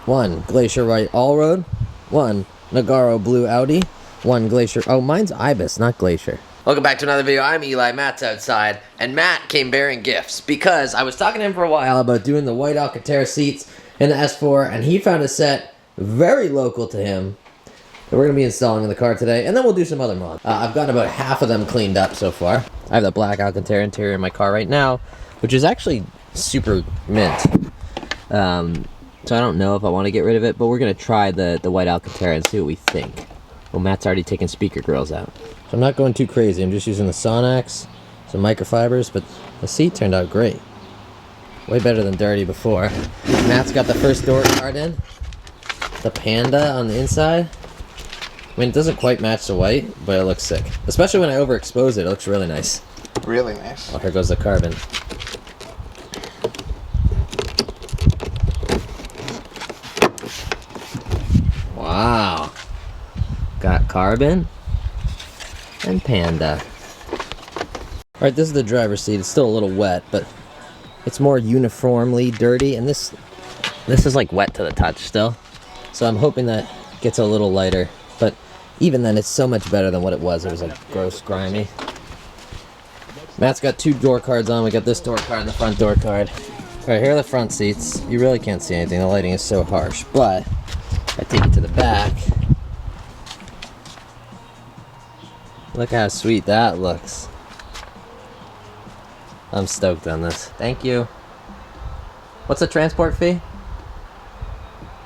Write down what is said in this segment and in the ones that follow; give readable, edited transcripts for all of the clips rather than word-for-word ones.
1 Glacier White Allroad, 1 Nagaro Blue Audi, 1 Glacier... Oh, mine's Ibis, not Glacier. Welcome back to another video. I'm Eli, Matt's outside, and Matt came bearing gifts because I was talking to him for a while about doing the white Alcantara seats in the S4, and he found a set very local to him that we're going to be installing in the car today, and then we'll do some other mods. I've gotten about half of them cleaned up so far. I have the black Alcantara interior in my car right now, which is actually super mint. So I don't know if I want to get rid of it, but we're going to try the white Alcantara and see what we think. Well, Matt's already taken speaker grills out. So I'm not going too crazy. I'm just using the Sonax, some microfibers, but the seat turned out great. Way better than dirty before. Matt's got the first door card in. The Panda on the inside. I mean, it doesn't quite match the white, but it looks sick. Especially when I overexpose it, it looks really nice. Really nice. Oh, here goes the carbon. Wow. Got carbon and Panda. Alright, this is the driver's seat. It's still a little wet, but it's more uniformly dirty, and this is like wet to the touch still. So I'm hoping that gets a little lighter, but even then it's so much better than what it was. It was like gross, grimy. Matt's got 2 door cards on. We got this door card and the front door card. Alright, here are the front seats. You really can't see anything. The lighting is so harsh, but if I take it to the back, look how sweet that looks. I'm stoked on this. Thank you. What's the transport fee?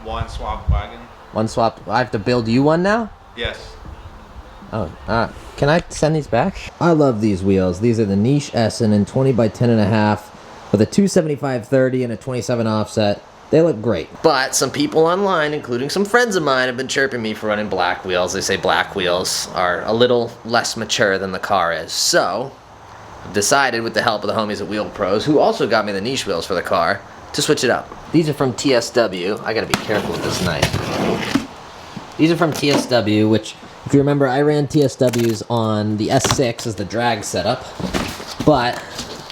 1 swap wagon. 1 swap. I have to build you one now? Yes. Oh, can I send these back? I love these wheels. These are the Niche Essen in 20 by 10.5 with a 275/30 and a 27 offset. They look great. But some people online, including some friends of mine, have been chirping me for running black wheels. They say black wheels are a little less mature than the car is. So I've decided, with the help of the homies at Wheel Pros, who also got me the niche wheels for the car, to switch it up. These are from TSW. I gotta be careful with this knife. These are from TSW, which, if you remember, I ran TSWs on the S6 as the drag setup, but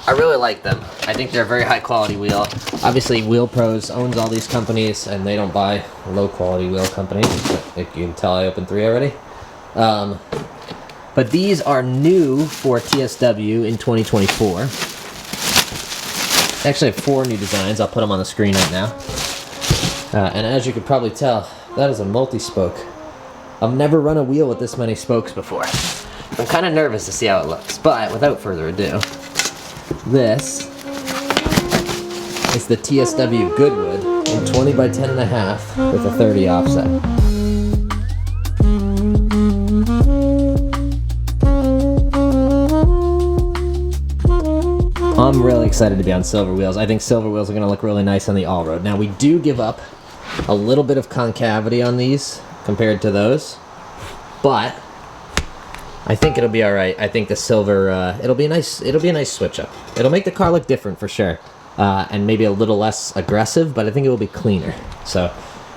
I really like them. I think they're a very high quality wheel. Obviously, Wheel Pros owns all these companies, and they don't buy low quality wheel companies. You can tell I opened 3 already. But these are new for TSW in 2024. Actually, I have 4 new designs. I'll put them on the screen right now. And as you could probably tell, that is a multi-spoke. I've never run a wheel with this many spokes before. I'm kind of nervous to see how it looks, but without further ado, this is the TSW Goodwood in 20 by 10.5 with a 30 offset. I'm really excited to be on silver wheels. I think silver wheels are going to look really nice on the Allroad. Now, we do give up a little bit of concavity on these compared to those, but I think it'll be all right. I think the silver, it'll be a nice switch up. It'll make the car look different for sure, and maybe a little less aggressive, but I think it will be cleaner. So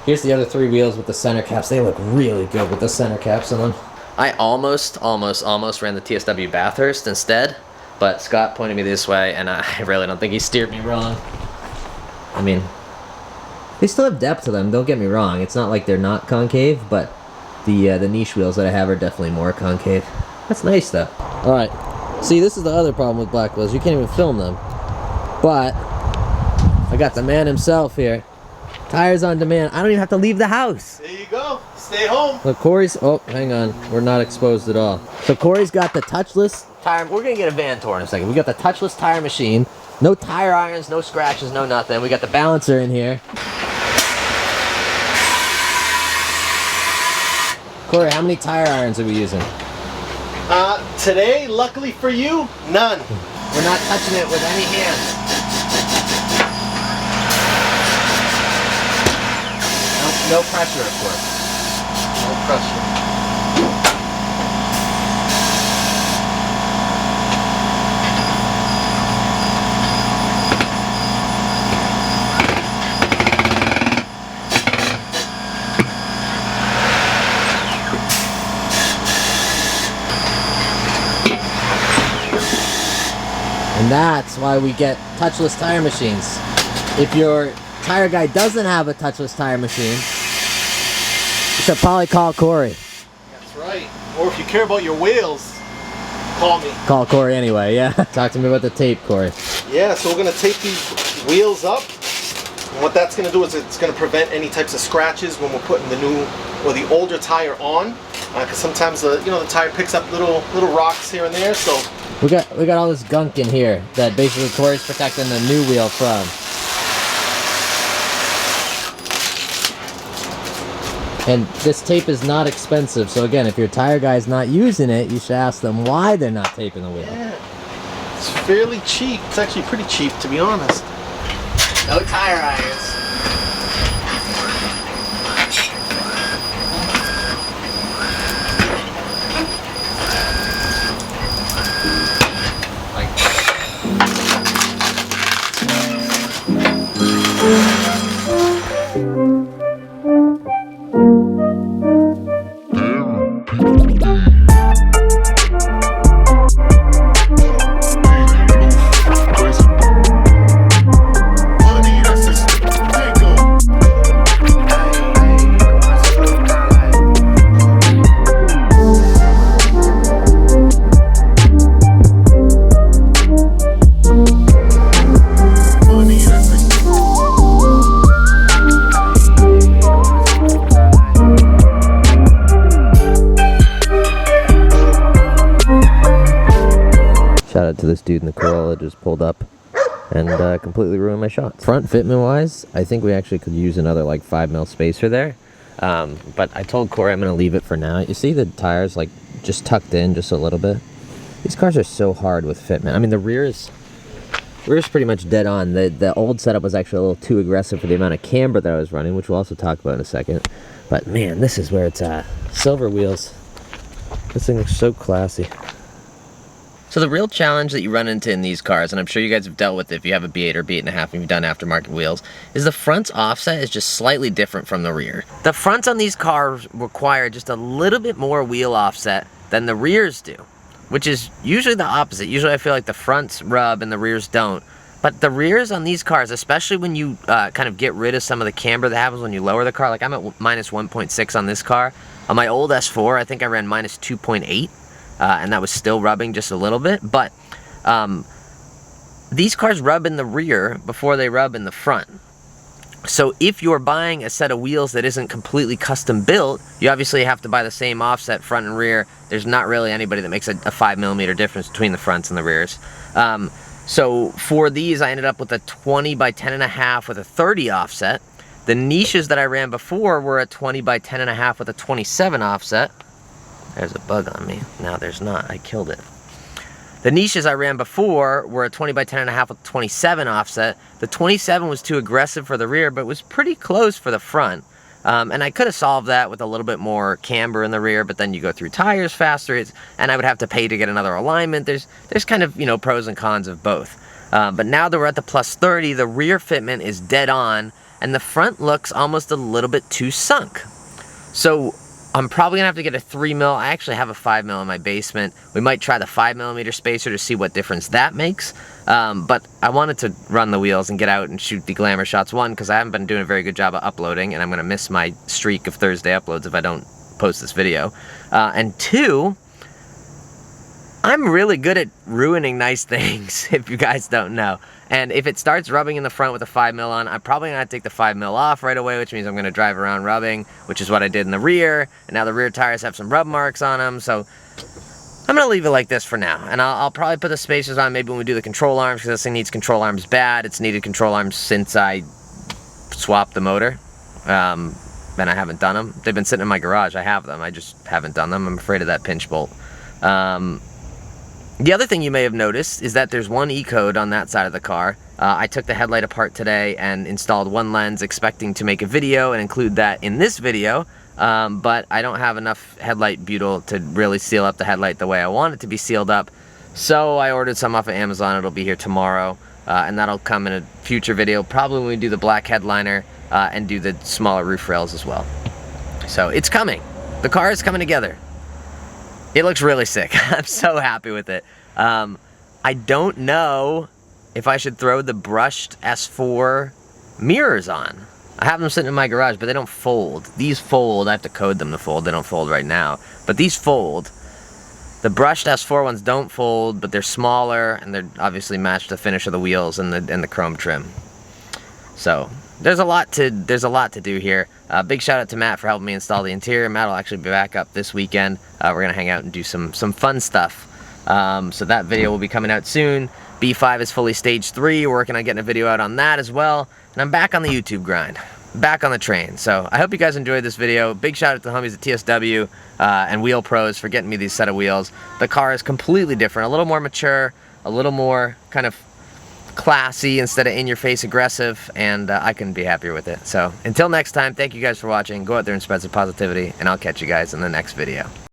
here's the other 3 wheels with the center caps. They look really good with the center caps on them. I almost ran the TSW Bathurst instead, but Scott pointed me this way, and I really don't think he steered me wrong. I mean, they still have depth to them, don't get me wrong. It's not like they're not concave, but the niche wheels that I have are definitely more concave. That's nice, though. Alright, see, this is the other problem with black wheels. You can't even film them. But I got the man himself here. Tires on demand. I don't even have to leave the house. There you go. Stay home. Look, Corey's... Oh, hang on. We're not exposed at all. So Corey's got the touchless tire... We're going to get a van tour in a second. We got the touchless tire machine. No tire irons, no scratches, no nothing. We got the balancer in here. Corey, how many tire irons are we using? Today, luckily for you, none. We're not touching it with any hands. No pressure, of course. No pressure. And that's why we get touchless tire machines. If you're tire guy doesn't have a touchless tire machine, you should probably call Corey. That's right. Or if you care about your wheels, call me. Call Corey anyway, yeah. Talk to me about the tape, Corey. Yeah, so we're going to tape these wheels up. And what that's going to do is it's going to prevent any types of scratches when we're putting the new or the older tire on. Because sometimes the tire picks up little rocks here and there. So we got all this gunk in here that basically Corey's protecting the new wheel from. And this tape is not expensive, so again, if your tire guy's not using it, you should ask them why they're not taping the wheel. Yeah, it's fairly cheap. It's actually pretty cheap, to be honest. No tire irons. Shout out to this dude in the Corolla just pulled up and completely ruined my shot. Front fitment wise, I think we actually could use another like 5mm spacer there. But I told Corey I'm going to leave it for now. You see the tires like just tucked in just a little bit? These cars are so hard with fitment. I mean, the rear is pretty much dead on. The old setup was actually a little too aggressive for the amount of camber that I was running, which we'll also talk about in a second. But man, this is where it's at. Silver wheels. This thing looks so classy. So the real challenge that you run into in these cars, and I'm sure you guys have dealt with it if you have a B8 or B8.5 and you've done aftermarket wheels, is the front's offset is just slightly different from the rear. The fronts on these cars require just a little bit more wheel offset than the rears do, which is usually the opposite. Usually I feel like the fronts rub and the rears don't. But the rears on these cars, especially when you kind of get rid of some of the camber that happens when you lower the car, like I'm at minus 1.6 on this car. On my old S4, I think I ran minus 2.8. And that was still rubbing just a little bit, but these cars rub in the rear before they rub in the front. So if you're buying a set of wheels that isn't completely custom built, you obviously have to buy the same offset front and rear. There's not really anybody that makes a 5mm difference between the fronts and the rears. So for these, I ended up with a 20 by 10.5 with a 30 offset. The niches that I ran before were a 20 by 10.5 with a 27 offset. There's a bug on me. Now there's not. I killed it. The niches I ran before were a 20 by 10.5 with 27 offset. The 27 was too aggressive for the rear, but was pretty close for the front. And I could have solved that with a little bit more camber in the rear, but then you go through tires faster, and I would have to pay to get another alignment. There's kind of, pros and cons of both. But now that we're at the plus 30, the rear fitment is dead on, and the front looks almost a little bit too sunk. So I'm probably gonna have to get a 3mm. I actually have a 5mm in my basement. We might try the 5mm spacer to see what difference that makes. But I wanted to run the wheels and get out and shoot the glamour shots. One, because I haven't been doing a very good job of uploading, and I'm gonna miss my streak of Thursday uploads if I don't post this video. And two, I'm really good at ruining nice things, if you guys don't know. And if it starts rubbing in the front with a 5mm on, I'm probably going to take the 5mm off right away, which means I'm going to drive around rubbing, which is what I did in the rear. And now the rear tires have some rub marks on them, so I'm going to leave it like this for now. And I'll probably put the spacers on maybe when we do the control arms, because this thing needs control arms bad. It's needed control arms since I swapped the motor. And I haven't done them. They've been sitting in my garage. I have them. I just haven't done them. I'm afraid of that pinch bolt. The other thing you may have noticed is that there's one E-code on that side of the car. I took the headlight apart today and installed one lens, expecting to make a video and include that in this video, but I don't have enough headlight butyl to really seal up the headlight the way I want it to be sealed up, so I ordered some off of Amazon. It'll be here tomorrow, and that'll come in a future video, probably when we do the black headliner and do the smaller roof rails as well. So it's coming. The car is coming together. It looks really sick. I'm so happy with it. I don't know if I should throw the brushed S4 mirrors on. I have them sitting in my garage, but they don't fold. These fold. I have to code them to fold. They don't fold right now, but these fold. The brushed S4 ones don't fold, but they're smaller, and they're obviously match the finish of the wheels and the chrome trim. So there's a lot to do here. Big shout out to Matt for helping me install the interior. Matt will actually be back up this weekend. We're gonna hang out and do some fun stuff. So that video will be coming out soon. B5 is fully stage 3. We're working on getting a video out on that as well. And I'm back on the YouTube grind, back on the train. So I hope you guys enjoyed this video. Big shout out to the homies at TSW and Wheel Pros for getting me these set of wheels. The car is completely different, a little more mature, a little more kind of classy instead of in-your-face aggressive, and I couldn't be happier with it. So until next time, thank you guys for watching. Go out there and spread some positivity, and I'll catch you guys in the next video.